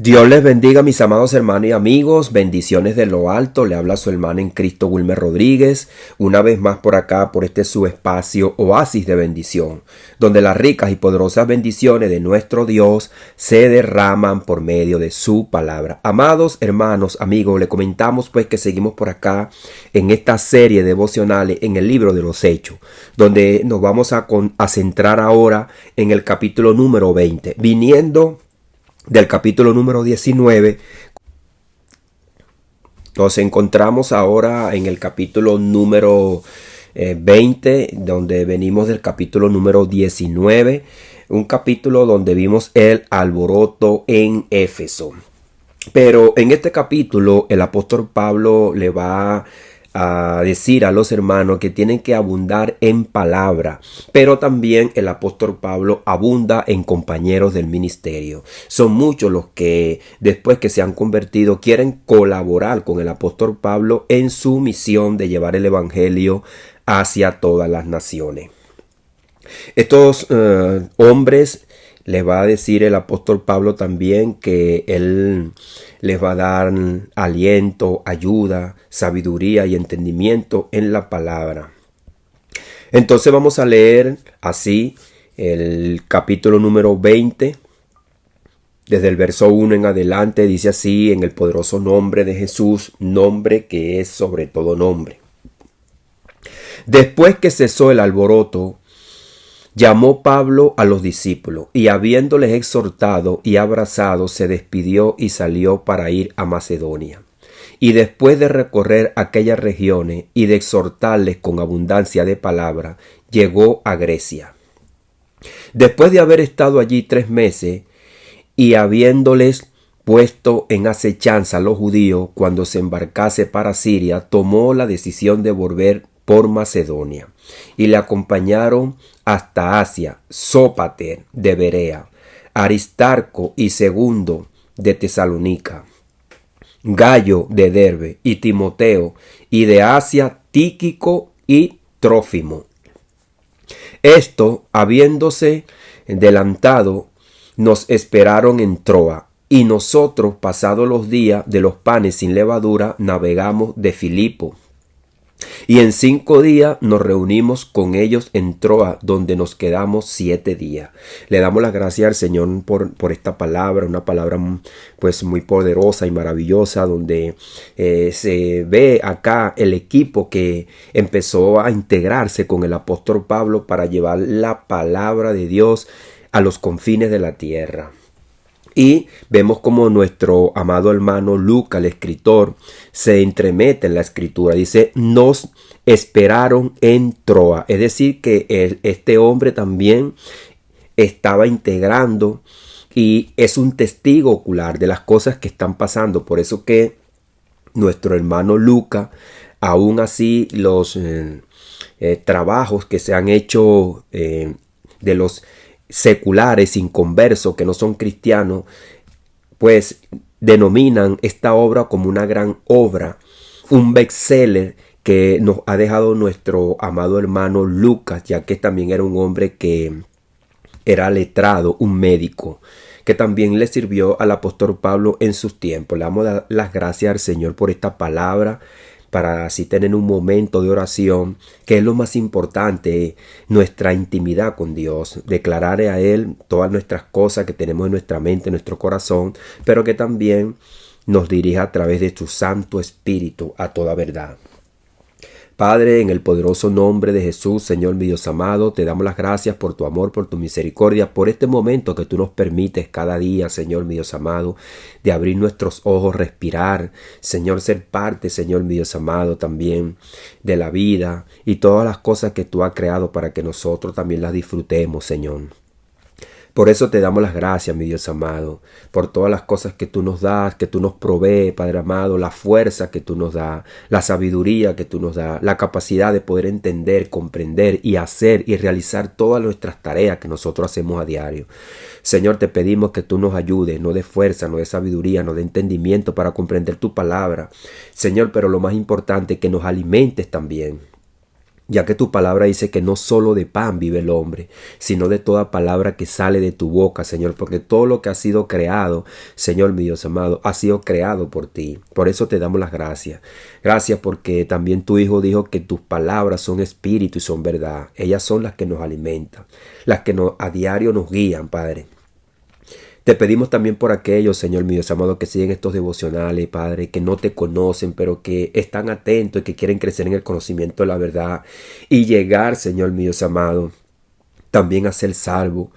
Dios les bendiga, mis amados hermanos y amigos. Bendiciones de lo alto. Le habla su hermano en Cristo, Wilmer Rodríguez. Una vez más por acá, por este su espacio Oasis de Bendición, donde las ricas y poderosas bendiciones de nuestro Dios se derraman por medio de su palabra. Amados hermanos, amigos, le comentamos pues que seguimos por acá en esta serie devocionales en el libro de los Hechos, donde nos vamos a centrar ahora en el capítulo número 20, viniendo del capítulo número 19. Nos encontramos ahora en el capítulo número 20, donde venimos del capítulo número 19, un capítulo donde vimos el alboroto en Éfeso. Pero en este capítulo el apóstol Pablo le va a decir a los hermanos que tienen que abundar en palabra, pero también el apóstol Pablo abunda en compañeros del ministerio. Son muchos los que después que se han convertido quieren colaborar con el apóstol Pablo en su misión de llevar el evangelio hacia todas las naciones. Estos hombres, les va a decir el apóstol Pablo también que él les va a dar aliento, ayuda, sabiduría y entendimiento en la palabra. Entonces vamos a leer así el capítulo número 20. Desde el verso 1 en adelante dice así: en el poderoso nombre de Jesús, nombre que es sobre todo nombre. Después que cesó el alboroto, llamó Pablo a los discípulos y habiéndoles exhortado y abrazado, se despidió y salió para ir a Macedonia. Y después de recorrer aquellas regiones y de exhortarles con abundancia de palabra, llegó a Grecia. Después de haber estado allí 3 meses y habiéndoles puesto en acechanza a los judíos cuando se embarcase para Siria, tomó la decisión de volver por Macedonia. Y le acompañaron hasta Asia, Sópater de Berea, Aristarco y Segundo de Tesalónica, Gallo de Derbe y Timoteo, y de Asia Tíquico y Trófimo. Esto, habiéndose adelantado, nos esperaron en Troa, y nosotros, pasados los días de los panes sin levadura, navegamos de Filipo. Y en 5 días nos reunimos con ellos en Troa, donde nos quedamos 7 días. Le damos las gracias al Señor por esta palabra, una palabra pues muy poderosa y maravillosa, donde se ve acá el equipo que empezó a integrarse con el apóstol Pablo para llevar la palabra de Dios a los confines de la tierra. Y vemos como nuestro amado hermano Lucas, el escritor, se entremete en la escritura. Dice, nos esperaron en Troa. Es decir, que este hombre también estaba integrando y es un testigo ocular de las cosas que están pasando. Por eso que nuestro hermano Lucas, aún así los trabajos que se han hecho de los seculares, inconversos, que no son cristianos, pues denominan esta obra como una gran obra, un bestseller que nos ha dejado nuestro amado hermano Lucas, ya que también era un hombre que era letrado, un médico, que también le sirvió al apóstol Pablo en sus tiempos. Le damos las gracias al Señor por esta palabra, para así tener un momento de oración, que es lo más importante, nuestra intimidad con Dios, declarar a Él todas nuestras cosas que tenemos en nuestra mente, en nuestro corazón, pero que también nos dirija a través de su Santo Espíritu a toda verdad. Padre, en el poderoso nombre de Jesús, Señor mi Dios amado, te damos las gracias por tu amor, por tu misericordia, por este momento que tú nos permites cada día, Señor mi Dios amado, de abrir nuestros ojos, respirar, Señor, ser parte, Señor mi Dios amado, también de la vida y todas las cosas que tú has creado para que nosotros también las disfrutemos, Señor. Por eso te damos las gracias, mi Dios amado, por todas las cosas que tú nos das, que tú nos provees, Padre amado, la fuerza que tú nos das, la sabiduría que tú nos das, la capacidad de poder entender, comprender y hacer y realizar todas nuestras tareas que nosotros hacemos a diario. Señor, te pedimos que tú nos ayudes, nos des fuerza, nos des sabiduría, nos des entendimiento para comprender tu palabra. Señor, pero lo más importante, que nos alimentes también ya que tu palabra dice que no solo de pan vive el hombre, sino de toda palabra que sale de tu boca, Señor, porque todo lo que ha sido creado, Señor mi Dios amado, ha sido creado por ti. Por eso te damos las gracias. Gracias porque también tu Hijo dijo que tus palabras son espíritu y son verdad. Ellas son las que nos alimentan, las que a diario nos guían, Padre. Te pedimos también por aquellos, Señor mío, amado, que siguen estos devocionales, Padre, que no te conocen, pero que están atentos y que quieren crecer en el conocimiento de la verdad y llegar, Señor mío, amado, también a ser salvo,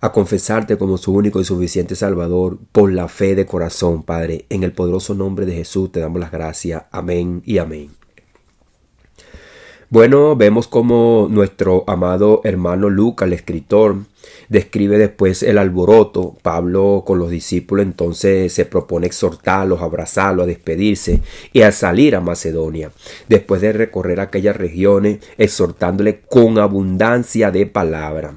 a confesarte como su único y suficiente Salvador por la fe de corazón, Padre. En el poderoso nombre de Jesús te damos las gracias. Amén y amén. Bueno, vemos como nuestro amado hermano Lucas, el escritor, describe después el alboroto. Pablo con los discípulos entonces se propone exhortarlos, abrazarlos, a despedirse y a salir a Macedonia, después de recorrer aquellas regiones, exhortándole con abundancia de palabra.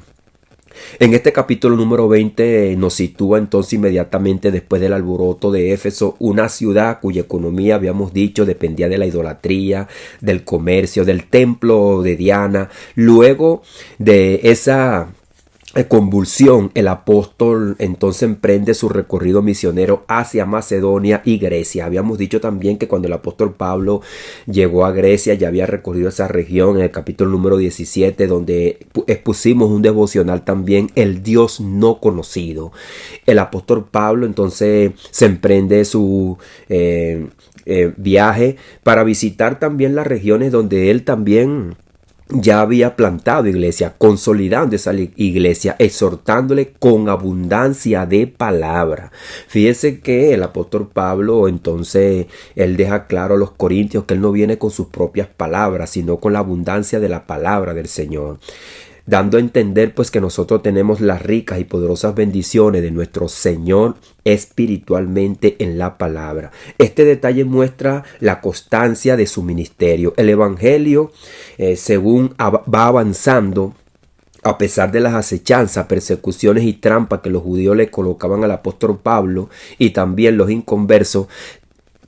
En este capítulo número 20 nos sitúa entonces inmediatamente después del alboroto de Éfeso, una ciudad cuya economía, habíamos dicho, dependía de la idolatría, del comercio, del templo de Diana. Luego de esa convulsión, el apóstol entonces emprende su recorrido misionero hacia Macedonia y Grecia. Habíamos dicho también que cuando el apóstol Pablo llegó a Grecia ya había recorrido esa región en el capítulo número 17, donde expusimos un devocional también, el Dios no conocido. El apóstol Pablo entonces se emprende su viaje para visitar también las regiones donde él también ya había plantado iglesia, consolidando esa iglesia, exhortándole con abundancia de palabra. Fíjese que el apóstol Pablo entonces él deja claro a los corintios que él no viene con sus propias palabras, sino con la abundancia de la palabra del Señor, dando a entender pues que nosotros tenemos las ricas y poderosas bendiciones de nuestro Señor espiritualmente en la palabra. Este detalle muestra la constancia de su ministerio. El evangelio, según va avanzando, a pesar de las acechanzas, persecuciones y trampas que los judíos le colocaban al apóstol Pablo y también los inconversos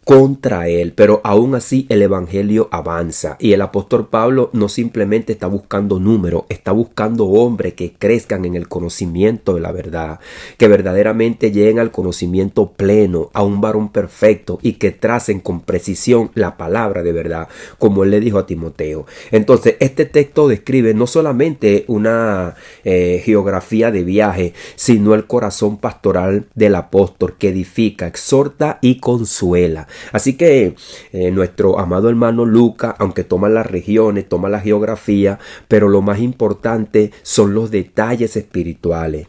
contra él, pero aún así el evangelio avanza y el apóstol Pablo no simplemente está buscando números, está buscando hombres que crezcan en el conocimiento de la verdad, que verdaderamente lleguen al conocimiento pleno, a un varón perfecto y que tracen con precisión la palabra de verdad, como él le dijo a Timoteo. Entonces este texto describe no solamente una geografía de viaje, sino el corazón pastoral del apóstol que edifica, exhorta y consuela. Así que nuestro amado hermano Lucas, aunque toma las regiones, toma la geografía, pero lo más importante son los detalles espirituales.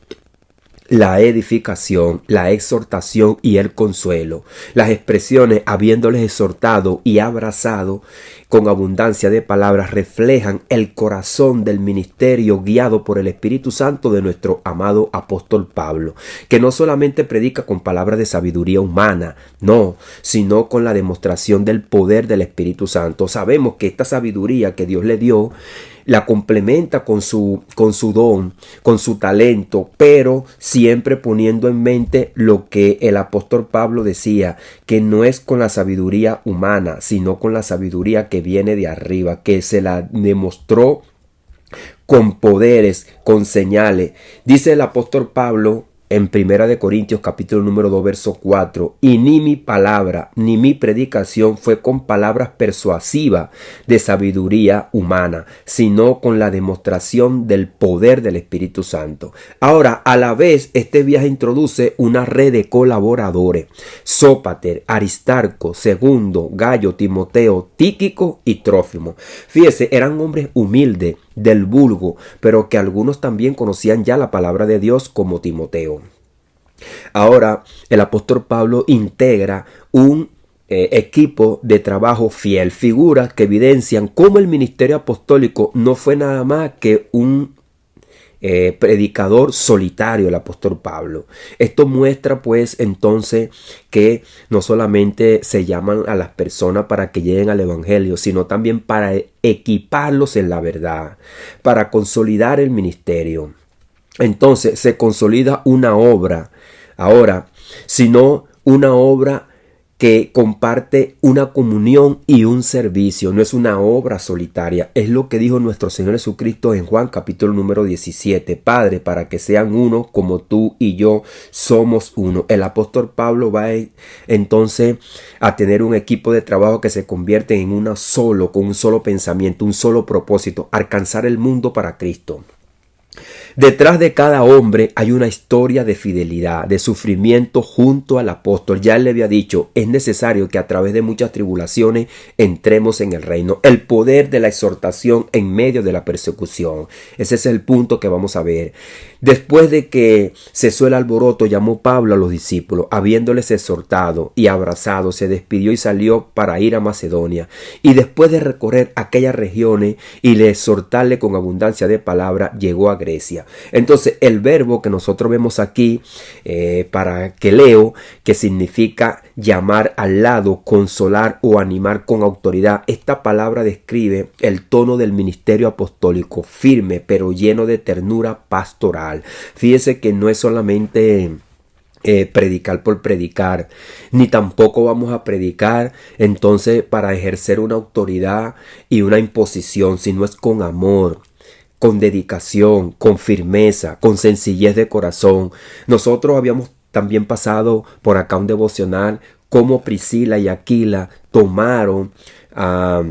La edificación, la exhortación y el consuelo. Las expresiones habiéndoles exhortado y abrazado con abundancia de palabras reflejan el corazón del ministerio guiado por el Espíritu Santo de nuestro amado apóstol Pablo, que no solamente predica con palabras de sabiduría humana, no, sino con la demostración del poder del Espíritu Santo. Sabemos que esta sabiduría que Dios le dio la complementa con su don, con su talento, pero siempre poniendo en mente lo que el apóstol Pablo decía, que no es con la sabiduría humana, sino con la sabiduría que viene de arriba, que se la demostró con poderes, con señales. Dice el apóstol Pablo en 1 Corintios capítulo número 2 verso 4, y ni mi palabra ni mi predicación fue con palabras persuasivas de sabiduría humana, sino con la demostración del poder del Espíritu Santo. Ahora, a la vez, este viaje introduce una red de colaboradores: Sópater, Aristarco, Segundo, Gayo, Timoteo, Tíquico y Trófimo. Fíjese, eran hombres humildes, del vulgo, pero que algunos también conocían ya la palabra de Dios, como Timoteo. Ahora el apóstol Pablo integra un equipo de trabajo fiel, figuras que evidencian cómo el ministerio apostólico no fue nada más que un predicador solitario, el apóstol Pablo. Esto muestra pues entonces que no solamente se llaman a las personas para que lleguen al evangelio, sino también para equiparlos en la verdad, para consolidar el ministerio. Entonces se consolida una obra, ahora, sino una obra que comparte una comunión y un servicio, no es una obra solitaria. Es lo que dijo nuestro Señor Jesucristo en Juan capítulo número 17. Padre, para que sean uno como tú y yo somos uno. El apóstol Pablo va entonces a tener un equipo de trabajo que se convierte en uno solo, con un solo pensamiento, un solo propósito, alcanzar el mundo para Cristo. Detrás de cada hombre hay una historia de fidelidad, de sufrimiento junto al apóstol. Ya él le había dicho, es necesario que a través de muchas tribulaciones entremos en el reino. El poder de la exhortación en medio de la persecución. Ese es el punto que vamos a ver. Después de que cesó el alboroto, llamó Pablo a los discípulos, habiéndoles exhortado y abrazado, se despidió y salió para ir a Macedonia. Y después de recorrer aquellas regiones y le exhortarle con abundancia de palabra, llegó a Grecia. Entonces el verbo que nosotros vemos aquí, para que leo, que significa llamar al lado, consolar o animar con autoridad. Esta palabra describe el tono del ministerio apostólico, firme pero lleno de ternura pastoral. Fíjese que no es solamente predicar por predicar, ni tampoco vamos a predicar entonces para ejercer una autoridad y una imposición, sino es con amor, con dedicación, con firmeza, con sencillez de corazón. Nosotros habíamos también pasado por acá un devocional cómo Priscila y Aquila tomaron a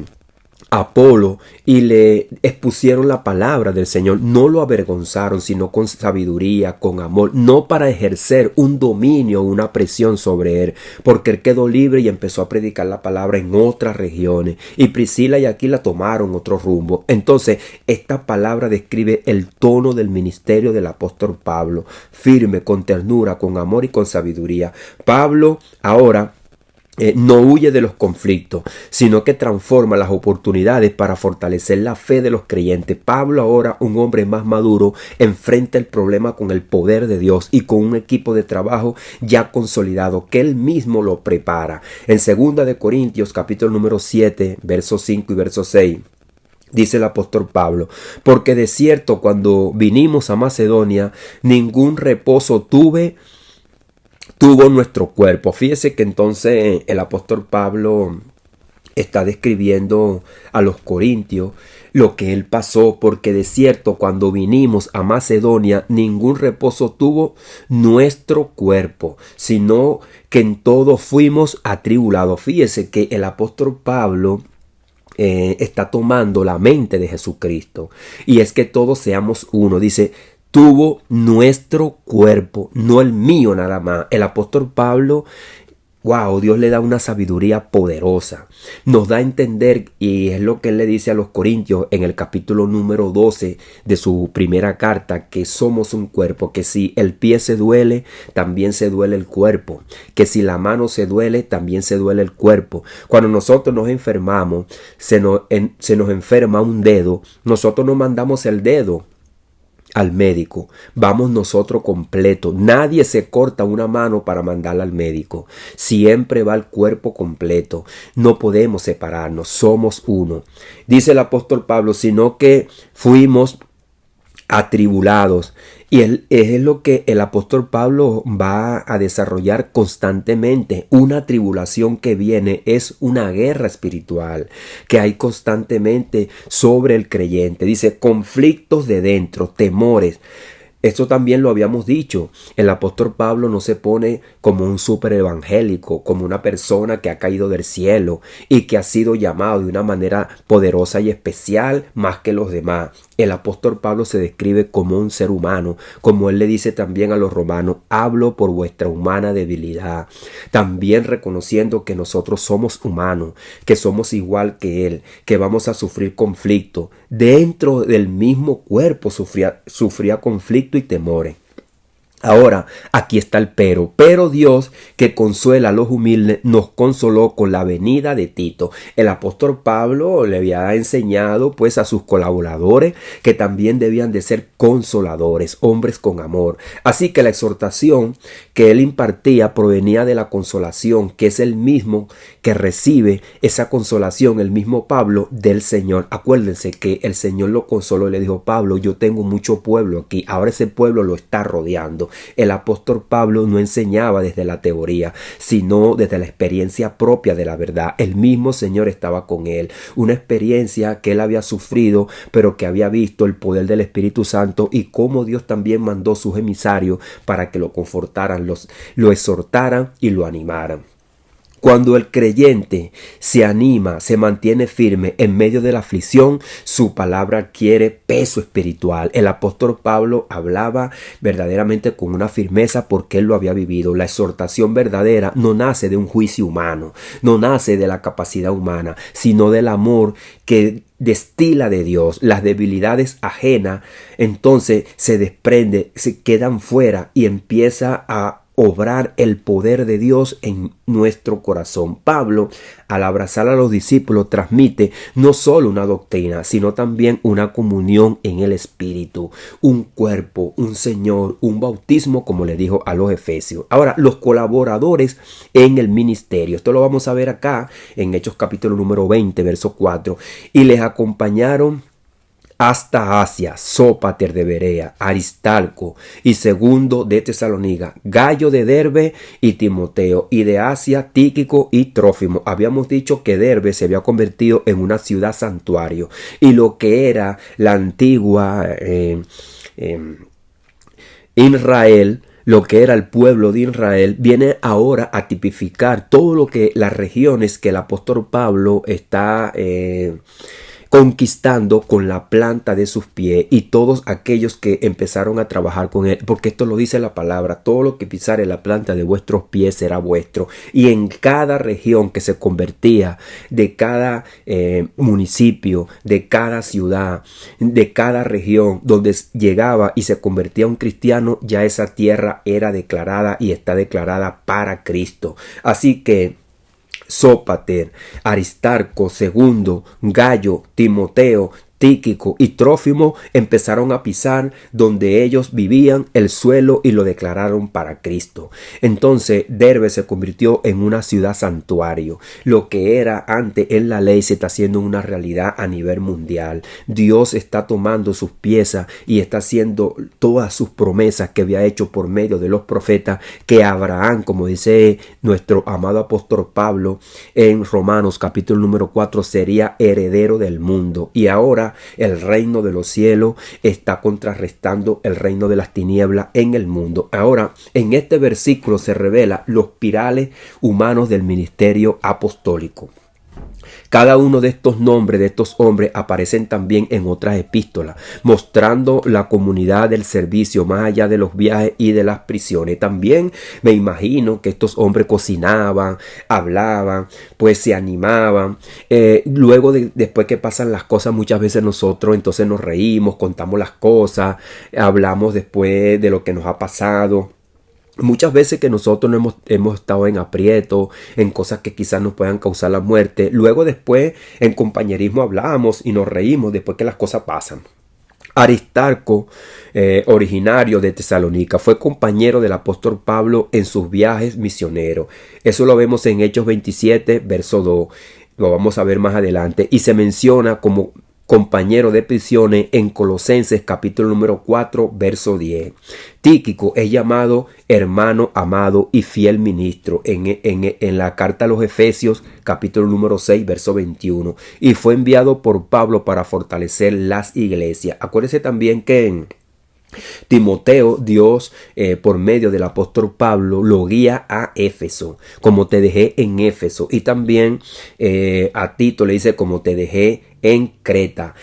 Apolo y le expusieron la palabra del Señor. No lo avergonzaron, sino con sabiduría, con amor, no para ejercer un dominio, una presión sobre él, porque él quedó libre y empezó a predicar la palabra en otras regiones. Y Priscila y Aquila tomaron otro rumbo. Entonces, esta palabra describe el tono del ministerio del apóstol Pablo, firme, con ternura, con amor y con sabiduría. Pablo ahora no huye de los conflictos, sino que transforma las oportunidades para fortalecer la fe de los creyentes. Pablo ahora, un hombre más maduro, enfrenta el problema con el poder de Dios y con un equipo de trabajo ya consolidado que él mismo lo prepara. En 2 de Corintios capítulo número 7, versos 5 y verso 6. Dice el apóstol Pablo, porque de cierto cuando vinimos a Macedonia, ningún reposo tuvo nuestro cuerpo. Fíjese que entonces el apóstol Pablo está describiendo a los corintios lo que él pasó, porque de cierto cuando vinimos a Macedonia ningún reposo tuvo nuestro cuerpo, sino que en todo fuimos atribulados. Fíjese que el apóstol Pablo está tomando la mente de Jesucristo, y es que todos seamos uno. Dice, tuvo nuestro cuerpo, no el mío nada más. El apóstol Pablo, wow, Dios le da una sabiduría poderosa. Nos da a entender, y es lo que él le dice a los corintios en el capítulo número 12 de su primera carta, que somos un cuerpo, que si el pie se duele, también se duele el cuerpo, que si la mano se duele, también se duele el cuerpo. Cuando nosotros nos enfermamos, se nos enferma un dedo, nosotros no mandamos el dedo al médico, vamos nosotros completo. Nadie se corta una mano para mandarla al médico, siempre va el cuerpo completo. No podemos separarnos, somos uno. Dice el apóstol Pablo, sino que fuimos atribulados. Y es lo que el apóstol Pablo va a desarrollar constantemente. Una tribulación que viene es una guerra espiritual que hay constantemente sobre el creyente. Dice, conflictos de dentro, temores. Esto también lo habíamos dicho. El apóstol Pablo no se pone como un super evangélico, como una persona que ha caído del cielo y que ha sido llamado de una manera poderosa y especial más que los demás. El apóstol Pablo se describe como un ser humano, como él le dice también a los romanos, hablo por vuestra humana debilidad. También reconociendo que nosotros somos humanos, que somos igual que él, que vamos a sufrir conflicto. Dentro del mismo cuerpo sufría conflicto y temores. Ahora, aquí está el pero Dios, que consuela a los humildes, nos consoló con la venida de Tito. El apóstol Pablo le había enseñado pues a sus colaboradores que también debían de ser consoladores, hombres con amor. Así que la exhortación que él impartía provenía de la consolación, que es el mismo que recibe esa consolación, el mismo Pablo, del Señor. Acuérdense que el Señor lo consoló y le dijo, Pablo, yo tengo mucho pueblo aquí, ahora ese pueblo lo está rodeando. El apóstol Pablo no enseñaba desde la teoría, sino desde la experiencia propia de la verdad. El mismo Señor estaba con él, una experiencia que él había sufrido, pero que había visto el poder del Espíritu Santo y cómo Dios también mandó sus emisarios para que lo confortaran, lo exhortaran y lo animaran. Cuando el creyente se anima, se mantiene firme en medio de la aflicción, su palabra adquiere peso espiritual. El apóstol Pablo hablaba verdaderamente con una firmeza porque él lo había vivido. La exhortación verdadera no nace de un juicio humano, no nace de la capacidad humana, sino del amor que destila de Dios. Las debilidades ajenas entonces se desprende, se quedan fuera y empieza a obrar el poder de Dios en nuestro corazón. Pablo, al abrazar a los discípulos, transmite no solo una doctrina, sino también una comunión en el Espíritu, un cuerpo, un Señor, un bautismo, como le dijo a los efesios. Ahora, los colaboradores en el ministerio. Esto lo vamos a ver acá en Hechos capítulo número 20, verso 4. Y les acompañaron hasta Asia, Sópater de Berea, Aristarco y Segundo de Tesalónica, Gayo de Derbe y Timoteo, y de Asia, Tíquico y Trófimo. Habíamos dicho que Derbe se había convertido en una ciudad santuario, y lo que era la antigua Israel, lo que era el pueblo de Israel, viene ahora a tipificar todo lo que las regiones que el apóstol Pablo está conquistando con la planta de sus pies, y todos aquellos que empezaron a trabajar con él, porque esto lo dice la palabra: todo lo que pisare la planta de vuestros pies será vuestro. Y en cada región que se convertía, de cada municipio, de cada ciudad, de cada región donde llegaba y se convertía un cristiano, ya esa tierra era declarada y está declarada para Cristo. Así que Sópater, Aristarco, Segundo, Gayo, Timoteo, Tíquico y Trófimo empezaron a pisar donde ellos vivían el suelo y lo declararon para Cristo. Entonces Derbe se convirtió en una ciudad santuario. Lo que era antes en la ley se está haciendo una realidad a nivel mundial. Dios está tomando sus piezas y está haciendo todas sus promesas que había hecho por medio de los profetas, que Abraham, como dice nuestro amado apóstol Pablo en Romanos capítulo número 4, sería heredero del mundo. Y ahora el reino de los cielos está contrarrestando el reino de las tinieblas en el mundo. Ahora, en este versículo se revela los pirales humanos del ministerio apostólico. Cada uno de estos nombres de estos hombres aparecen también en otras epístolas, mostrando la comunidad del servicio más allá de los viajes y de las prisiones. También me imagino que estos hombres cocinaban, hablaban, pues se animaban. Después que pasan las cosas, muchas veces nosotros entonces nos reímos, contamos las cosas, hablamos después de lo que nos ha pasado. Muchas veces que nosotros no hemos estado en aprieto, en cosas que quizás nos puedan causar la muerte. Luego después en compañerismo hablamos y nos reímos después que las cosas pasan. Aristarco, originario de Tesalónica, fue compañero del apóstol Pablo en sus viajes misioneros. Eso lo vemos en Hechos 27, verso 2. Lo vamos a ver más adelante. Y se menciona como compañero de prisiones en Colosenses capítulo número 4, verso 10. Tíquico es llamado hermano amado y fiel ministro en la carta a los Efesios capítulo número 6, verso 21. Y fue enviado por Pablo para fortalecer las iglesias. Acuérdese también que en Timoteo, Dios por medio del apóstol Pablo lo guía a Éfeso, como te dejé en Éfeso. Y también a Tito le dice como te dejé en Creta.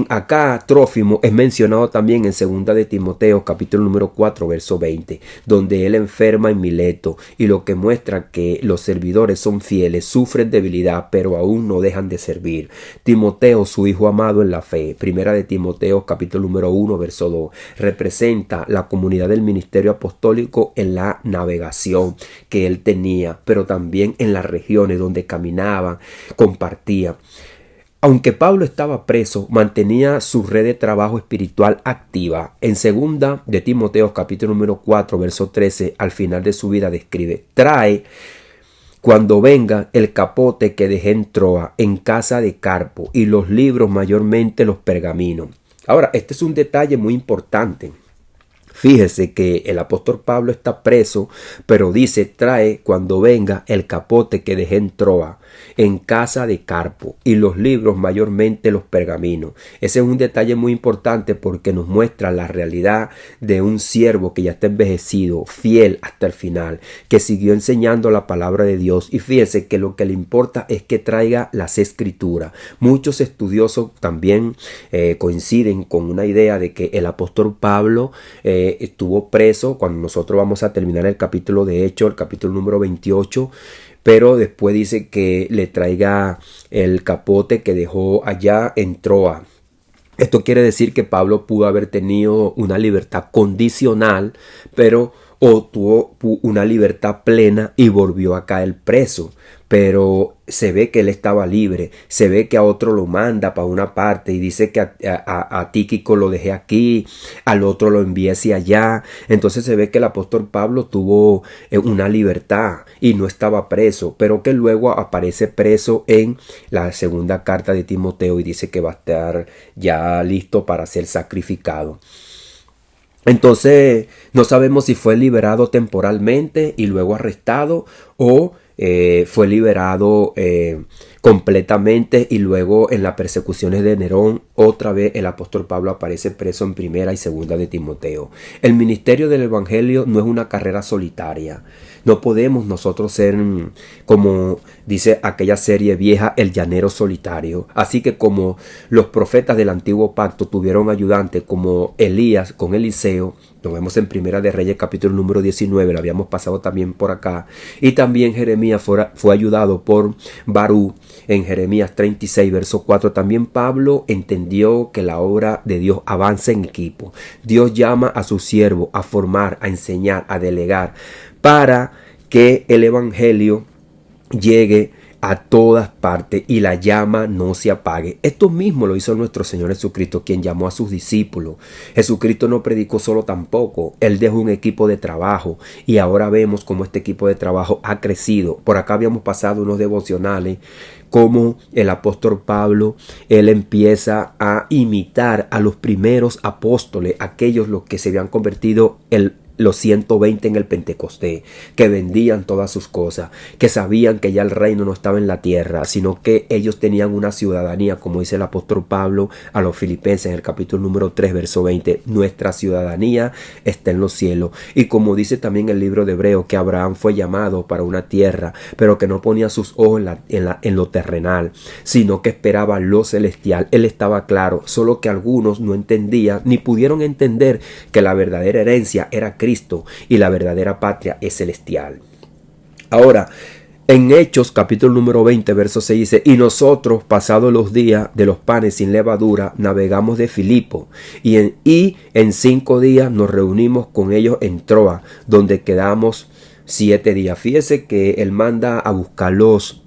Acá Trófimo es mencionado también en 2 de Timoteo capítulo número 4 verso 20, donde él enferma en Mileto, y lo que muestra que los servidores son fieles, sufren debilidad, pero aún no dejan de servir. Timoteo, su hijo amado en la fe, 1 de Timoteo capítulo número 1 verso 2, representa la comunidad del ministerio apostólico en la navegación que él tenía, pero también en las regiones donde caminaban, compartía. Aunque Pablo estaba preso, mantenía su red de trabajo espiritual activa. En 2 de Timoteo capítulo número 4 verso 13, al final de su vida describe: trae cuando venga el capote que dejé en Troa, en casa de Carpo, y los libros, mayormente los pergaminos. Ahora, este es un detalle muy importante. Fíjese que el apóstol Pablo está preso, pero dice, trae cuando venga el capote que dejé en Troa, en casa de Carpo, y los libros, mayormente los pergaminos. Ese es un detalle muy importante porque nos muestra la realidad de un siervo que ya está envejecido, fiel hasta el final, que siguió enseñando la palabra de Dios. Y fíjese que lo que le importa es que traiga las escrituras. Muchos estudiosos también coinciden con una idea de que el apóstol Pablo estuvo preso cuando nosotros vamos a terminar el capítulo de Hechos, el capítulo número 28, pero después dice que le traiga el capote que dejó allá en Troa. Esto quiere decir que Pablo pudo haber tenido una libertad condicional, pero o tuvo una libertad plena y volvió a caer preso. Pero se ve que él estaba libre, se ve que a otro lo manda para una parte y dice que a Tíquico lo dejé aquí, al otro lo envié hacia allá. Entonces se ve que el apóstol Pablo tuvo una libertad y no estaba preso, pero que luego aparece preso en la segunda carta de Timoteo y dice que va a estar ya listo para ser sacrificado. Entonces no sabemos si fue liberado temporalmente y luego arrestado o fue liberado completamente y luego en las persecuciones de Nerón otra vez el apóstol Pablo aparece preso en primera y segunda de Timoteo. El ministerio del evangelio no es una carrera solitaria. No podemos nosotros ser, como dice aquella serie vieja, el llanero solitario. Así que como los profetas del antiguo pacto tuvieron ayudantes como Elías con Eliseo, lo vemos en Primera de Reyes capítulo número 19, lo habíamos pasado también por acá. Y también Jeremías fue ayudado por Barú en Jeremías 36 verso 4. También Pablo entendió que la obra de Dios avanza en equipo. Dios llama a su siervo a formar, a enseñar, a delegar para que el evangelio llegue a todas partes y la llama no se apague. Esto mismo lo hizo nuestro Señor Jesucristo, quien llamó a sus discípulos. Jesucristo no predicó solo tampoco, Él dejó un equipo de trabajo y ahora vemos cómo este equipo de trabajo ha crecido. Por acá habíamos pasado unos devocionales como el apóstol Pablo, él empieza a imitar a los primeros apóstoles, aquellos los que se habían convertido los 120 en el Pentecostés, que vendían todas sus cosas, que sabían que ya el reino no estaba en la tierra, sino que ellos tenían una ciudadanía, como dice el apóstol Pablo a los Filipenses en el capítulo número 3, verso 20, nuestra ciudadanía está en los cielos. Y como dice también el libro de Hebreos, que Abraham fue llamado para una tierra, pero que no ponía sus ojos en lo terrenal, sino que esperaba lo celestial. Él estaba claro, solo que algunos no entendían, ni pudieron entender que la verdadera herencia era Cristo y la verdadera patria es celestial. Ahora, en Hechos capítulo número 20 verso 6 dice: y nosotros, pasados los días de los panes sin levadura, navegamos de Filipo y en 5 días nos reunimos con ellos en Troa, donde quedamos 7 días. Fíjese que él manda a buscar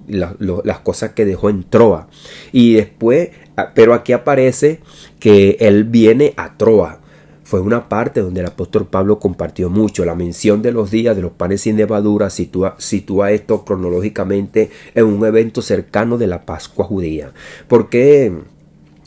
las cosas que dejó en Troa y después, pero aquí aparece que él viene a Troa. Fue una parte donde el apóstol Pablo compartió mucho. La mención de los días de los panes sin levadura sitúa esto cronológicamente en un evento cercano de la Pascua judía. Porque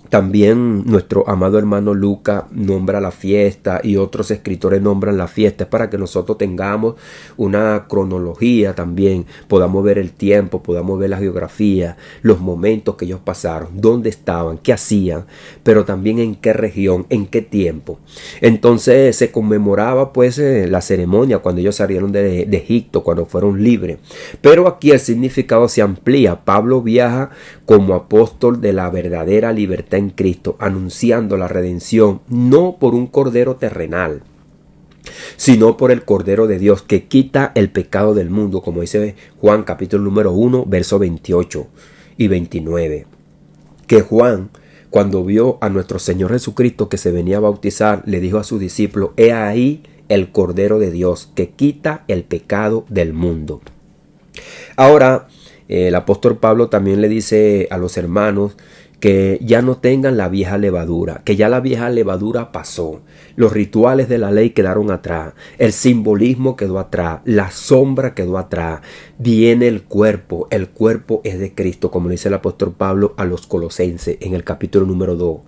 también nuestro amado hermano Lucas nombra la fiesta y otros escritores nombran la fiesta. Es para que nosotros tengamos una cronología también, podamos ver el tiempo, podamos ver la geografía, los momentos que ellos pasaron, dónde estaban, qué hacían, pero también en qué región, en qué tiempo. Entonces se conmemoraba pues la ceremonia cuando ellos salieron de Egipto, cuando fueron libres. Pero aquí el significado se amplía. Pablo viaja como apóstol de la verdadera libertad en Cristo, anunciando la redención no por un cordero terrenal, sino por el Cordero de Dios que quita el pecado del mundo, como dice Juan capítulo número 1 verso 28 y 29. Que Juan, cuando vio a nuestro Señor Jesucristo que se venía a bautizar, le dijo a sus discípulos: he ahí el Cordero de Dios que quita el pecado del mundo. Ahora el apóstol Pablo también le dice a los hermanos que ya no tengan la vieja levadura, que ya la vieja levadura pasó. Los rituales de la ley quedaron atrás, el simbolismo quedó atrás, la sombra quedó atrás. Viene el cuerpo es de Cristo, como dice el apóstol Pablo a los Colosenses en el capítulo número 2.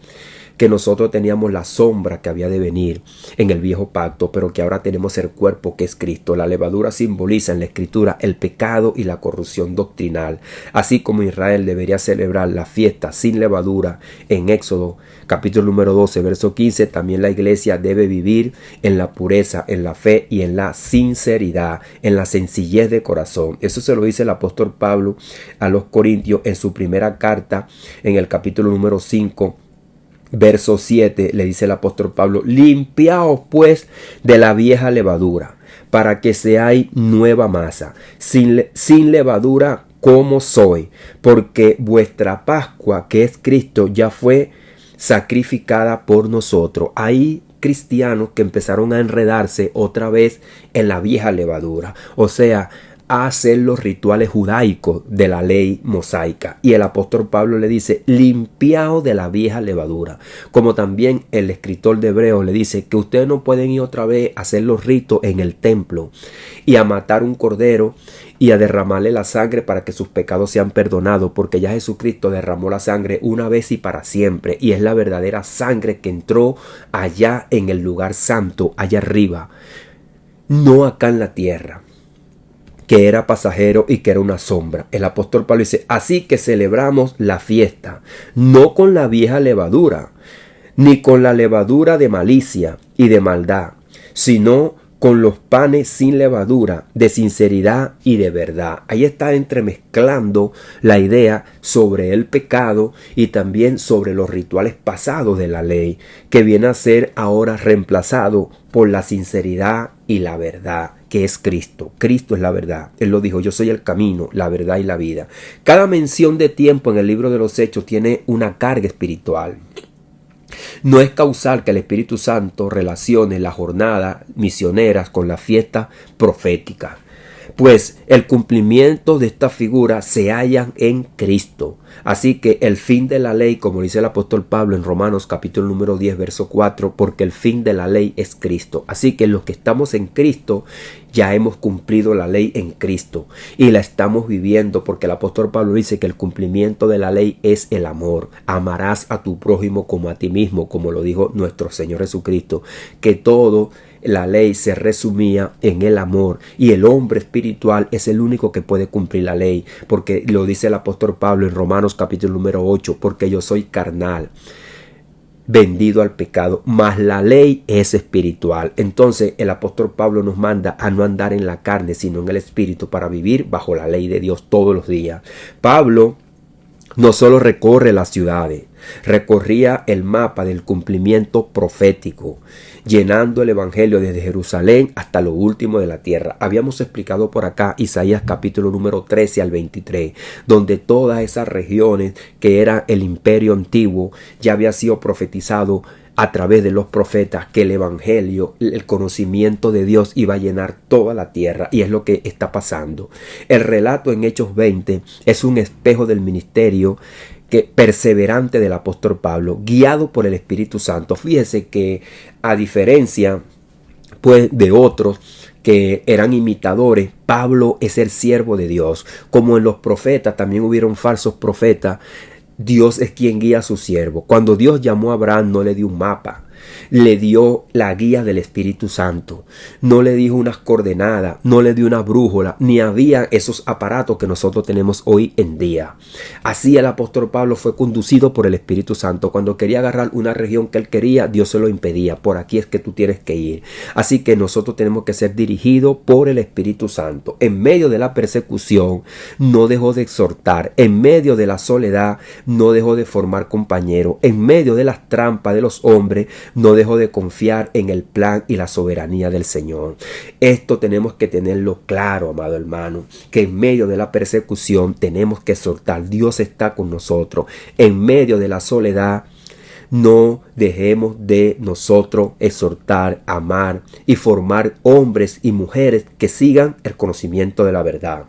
que nosotros teníamos la sombra que había de venir en el viejo pacto, pero que ahora tenemos el cuerpo que es Cristo. La levadura simboliza en la Escritura el pecado y la corrupción doctrinal, así como Israel debería celebrar la fiesta sin levadura en Éxodo capítulo número 12, verso 15, también la iglesia debe vivir en la pureza, en la fe y en la sinceridad, en la sencillez de corazón. Eso se lo dice el apóstol Pablo a los Corintios en su primera carta, en el capítulo número 5, verso 7, le dice el apóstol Pablo: limpiaos pues de la vieja levadura, para que seáis nueva masa, sin levadura como soy, porque vuestra Pascua, que es Cristo, ya fue sacrificada por nosotros. Hay cristianos que empezaron a enredarse otra vez en la vieja levadura, o sea, a hacer los rituales judaicos de la ley mosaica. Y el apóstol Pablo le dice: limpiaos de la vieja levadura. Como también el escritor de Hebreos le dice que ustedes no pueden ir otra vez a hacer los ritos en el templo y a matar un cordero y a derramarle la sangre para que sus pecados sean perdonados, porque ya Jesucristo derramó la sangre una vez y para siempre, y es la verdadera sangre que entró allá en el lugar santo, allá arriba, no acá en la tierra, que era pasajero y que era una sombra. El apóstol Pablo dice: así que celebramos la fiesta, no con la vieja levadura, ni con la levadura de malicia y de maldad, sino con los panes sin levadura, de sinceridad y de verdad. Ahí está entremezclando la idea sobre el pecado y también sobre los rituales pasados de la ley, que viene a ser ahora reemplazado por la sinceridad y la verdad, que es Cristo. Cristo es la verdad. Él lo dijo: yo soy el camino, la verdad y la vida. Cada mención de tiempo en el libro de los Hechos tiene una carga espiritual. No es causal que el Espíritu Santo relacione la jornada misioneras con la fiesta profética, pues el cumplimiento de esta figura se halla en Cristo. Así que el fin de la ley, como dice el apóstol Pablo en Romanos capítulo número 10, verso 4, porque el fin de la ley es Cristo. Así que los que estamos en Cristo ya hemos cumplido la ley en Cristo y la estamos viviendo, porque el apóstol Pablo dice que el cumplimiento de la ley es el amor. Amarás a tu prójimo como a ti mismo, como lo dijo nuestro Señor Jesucristo, que todo la ley se resumía en el amor, y el hombre espiritual es el único que puede cumplir la ley, porque lo dice el apóstol Pablo en Romanos capítulo número 8, porque yo soy carnal, vendido al pecado, mas la ley es espiritual. Entonces el apóstol Pablo nos manda a no andar en la carne, sino en el espíritu, para vivir bajo la ley de Dios todos los días. Pablo no solo recorre las ciudades, recorría el mapa del cumplimiento profético, llenando el evangelio desde Jerusalén hasta lo último de la tierra. Habíamos explicado por acá Isaías capítulo número 13 al 23, donde todas esas regiones que era el imperio antiguo ya había sido profetizado a través de los profetas, que el evangelio, el conocimiento de Dios iba a llenar toda la tierra, y es lo que está pasando. El relato en Hechos 20 es un espejo del ministerio perseverante del apóstol Pablo, guiado por el Espíritu Santo. Fíjese que a diferencia pues de otros que eran imitadores, Pablo es el siervo de Dios. Como en los profetas también hubieron falsos profetas, Dios es quien guía a su siervo. Cuando Dios llamó a Abraham, no le dio un mapa, le dio la guía del Espíritu Santo. No le dijo unas coordenadas, no le dio una brújula, ni había esos aparatos que nosotros tenemos hoy en día. Así el apóstol Pablo fue conducido por el Espíritu Santo. Cuando quería agarrar una región que él quería, Dios se lo impedía. Por aquí es que tú tienes que ir. Así que nosotros tenemos que ser dirigidos por el Espíritu Santo. En medio de la persecución, no dejó de exhortar. En medio de la soledad, no dejó de formar compañeros. En medio de las trampas de los hombres, no dejó de confiar en el plan y la soberanía del Señor. Esto tenemos que tenerlo claro, amado hermano, que en medio de la persecución tenemos que exhortar. Dios está con nosotros. En medio de la soledad, no dejemos de nosotros exhortar, amar y formar hombres y mujeres que sigan el conocimiento de la verdad.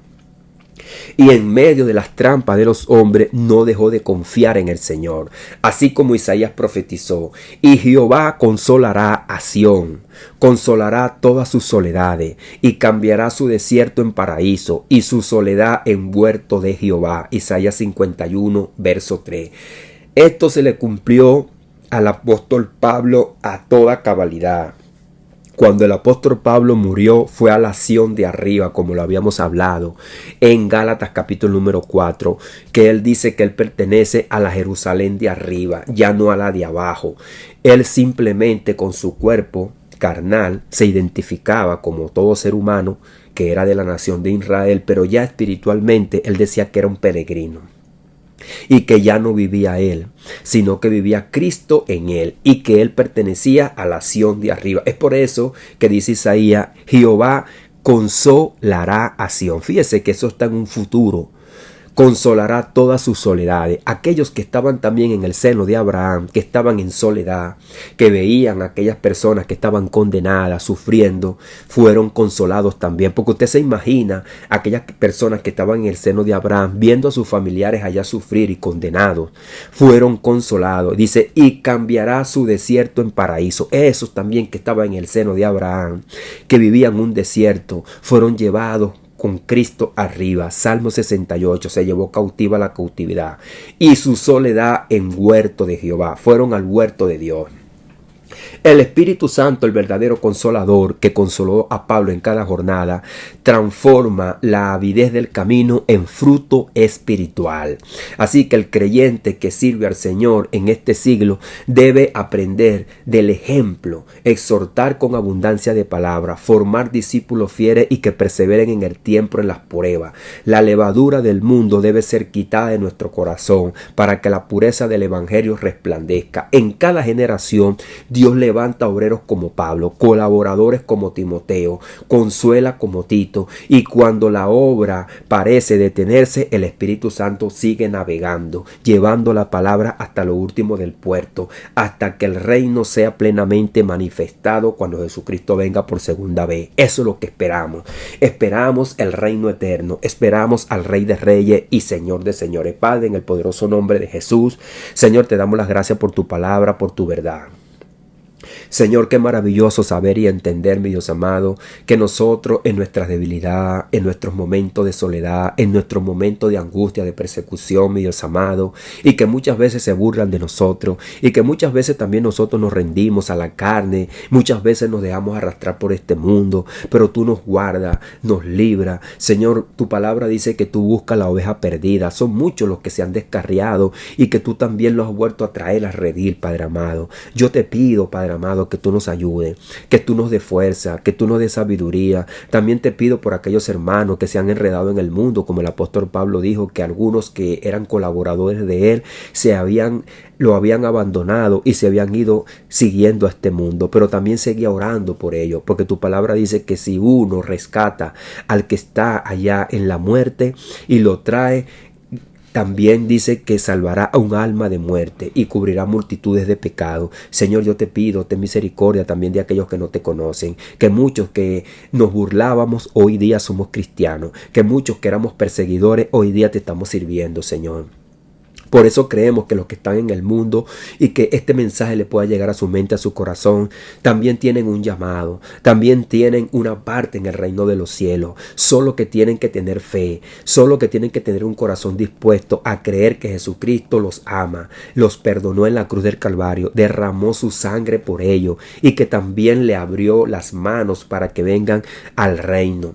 Y en medio de las trampas de los hombres, no dejó de confiar en el Señor. Así como Isaías profetizó: y Jehová consolará a Sión, consolará todas sus soledades, y cambiará su desierto en paraíso, y su soledad en huerto de Jehová. Isaías 51, verso 3. Esto se le cumplió al apóstol Pablo a toda cabalidad. Cuando el apóstol Pablo murió, fue a la Sión de arriba, como lo habíamos hablado en Gálatas capítulo número 4, que él dice que él pertenece a la Jerusalén de arriba, ya no a la de abajo. Él simplemente con su cuerpo carnal se identificaba como todo ser humano que era de la nación de Israel, pero ya espiritualmente él decía que era un peregrino. Y que ya no vivía él, sino que vivía Cristo en él y que él pertenecía a la Sión de arriba. Es por eso que dice Isaías, Jehová consolará a Sión. Fíjese que eso está en un futuro. Consolará todas sus soledades. Aquellos que estaban también en el seno de Abraham, que estaban en soledad, que veían a aquellas personas que estaban condenadas, sufriendo, fueron consolados también. Porque usted se imagina aquellas personas que estaban en el seno de Abraham, viendo a sus familiares allá sufrir y condenados, fueron consolados. Dice, y cambiará su desierto en paraíso. Esos también que estaban en el seno de Abraham, que vivían un desierto, fueron llevados con Cristo arriba. Salmo 68, se llevó cautiva la cautividad y su soledad en huerto de Jehová. Fueron al huerto de Dios. El Espíritu Santo, el verdadero consolador que consoló a Pablo en cada jornada, transforma la avidez del camino en fruto espiritual. Así que el creyente que sirve al Señor en este siglo debe aprender del ejemplo, exhortar con abundancia de palabras, formar discípulos fieles y que perseveren en el tiempo en las pruebas. La levadura del mundo debe ser quitada de nuestro corazón para que la pureza del Evangelio resplandezca. En cada generación Dios levanta obreros como Pablo, colaboradores como Timoteo, consuela como Tito, y cuando la obra parece detenerse, el Espíritu Santo sigue navegando, llevando la palabra hasta lo último del puerto, hasta que el reino sea plenamente manifestado cuando Jesucristo venga por segunda vez. Eso es lo que esperamos. Esperamos el reino eterno, esperamos al Rey de Reyes y Señor de Señores. Padre, en el poderoso nombre de Jesús, Señor, te damos las gracias por tu palabra, por tu verdad. Señor, qué maravilloso saber y entender, mi Dios amado, que nosotros en nuestra debilidad, en nuestros momentos de soledad, en nuestros momentos de angustia, de persecución, mi Dios amado, y que muchas veces se burlan de nosotros, y que muchas veces también nosotros nos rendimos a la carne, muchas veces nos dejamos arrastrar por este mundo, pero tú nos guardas, nos libras. Señor, tu palabra dice que tú buscas la oveja perdida. Son muchos los que se han descarriado y que tú también los has vuelto a traer a redil, Padre amado. Yo te pido, Padre amado, que tú nos ayudes, que tú nos des fuerza, que tú nos des sabiduría. También te pido por aquellos hermanos que se han enredado en el mundo, como el apóstol Pablo dijo, que algunos que eran colaboradores de él lo habían abandonado y se habían ido siguiendo a este mundo, pero también seguía orando por ellos, porque tu palabra dice que si uno rescata al que está allá en la muerte y lo trae, también dice que salvará a un alma de muerte y cubrirá multitudes de pecados. Señor, yo te pido, ten misericordia también de aquellos que no te conocen, que muchos que nos burlábamos hoy día somos cristianos, que muchos que éramos perseguidores hoy día te estamos sirviendo, Señor. Por eso creemos que los que están en el mundo y que este mensaje le pueda llegar a su mente, a su corazón, también tienen un llamado, también tienen una parte en el reino de los cielos. Solo que tienen que tener fe, solo que tienen que tener un corazón dispuesto a creer que Jesucristo los ama, los perdonó en la cruz del Calvario, derramó su sangre por ellos y que también le abrió las manos para que vengan al reino.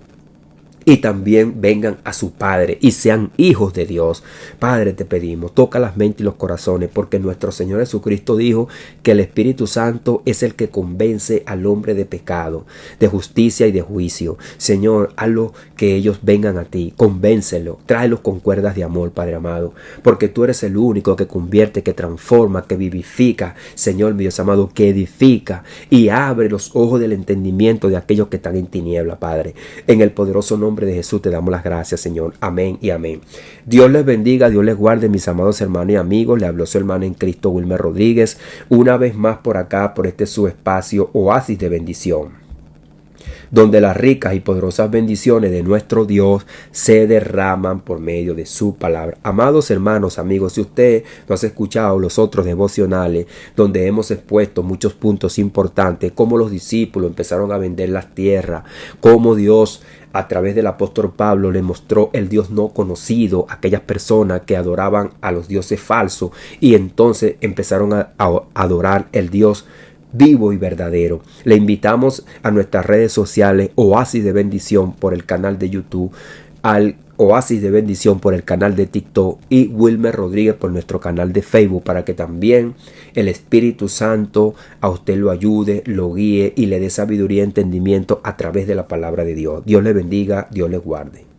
Y también vengan a su Padre y sean hijos de Dios. Padre, te pedimos, toca las mentes y los corazones, porque nuestro Señor Jesucristo dijo que el Espíritu Santo es el que convence al hombre de pecado, de justicia y de juicio. Señor, hazlo que ellos vengan a ti, convéncelo, tráelos con cuerdas de amor, Padre amado, porque tú eres el único que convierte, que transforma, que vivifica, Señor, mi Dios amado, que edifica y abre los ojos del entendimiento de aquellos que están en tiniebla, Padre. En el poderoso nombre de Jesús te damos las gracias, Señor. Amén y amén. Dios les bendiga, Dios les guarde, mis amados hermanos y amigos. Le habló su hermano en Cristo, Wilmer Rodríguez, una vez más por acá, por este su espacio, Oasis de Bendición. donde las ricas y poderosas bendiciones de nuestro Dios se derraman por medio de su palabra. Amados hermanos, amigos, si usted no ha escuchado los otros devocionales donde hemos expuesto muchos puntos importantes, cómo los discípulos empezaron a vender las tierras, cómo Dios a través del apóstol Pablo le mostró el Dios no conocido a aquellas personas que adoraban a los dioses falsos y entonces empezaron a adorar el Dios vivo y verdadero. Le invitamos a nuestras redes sociales Oasis de Bendición por el canal de YouTube, al Oasis de Bendición por el canal de TikTok y Wilmer Rodríguez por nuestro canal de Facebook, para que también el Espíritu Santo a usted lo ayude, lo guíe y le dé sabiduría y entendimiento a través de la palabra de Dios. Dios le bendiga, Dios le guarde.